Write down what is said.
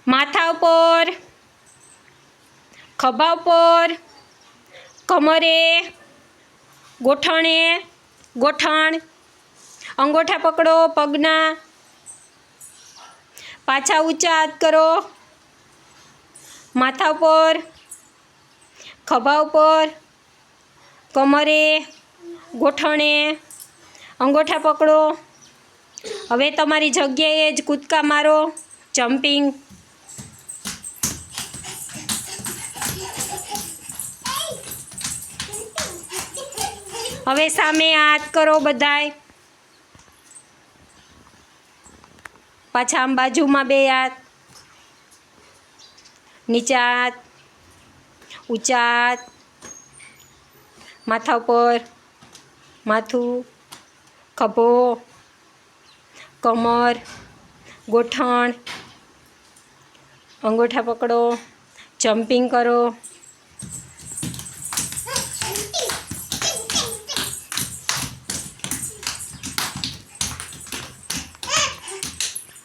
માથા ઉપર, ખભા ઉપર, કમરે, ગોઠણે, ગોઠણ, અંગોઠા પકડો પગના, પાછા ઊંચા હાથ કરો, માથા ઉપર, ખભા ઉપર, કમરે, ગોઠણે, અંગોઠા પકડો. હવે તમારી જગ્યાએ જ કૂદકા મારો, જમ્પિંગ. હવે સામે હાથ કરો બધાય, પાછા આમ બાજુમાં બે હાથ, નીચા હાથ, ઊંચા હાથ, માથા ઉપર, માથું, ખભો, કમર, ગોઠણ, અંગોઠા પકડો, જમ્પિંગ કરો.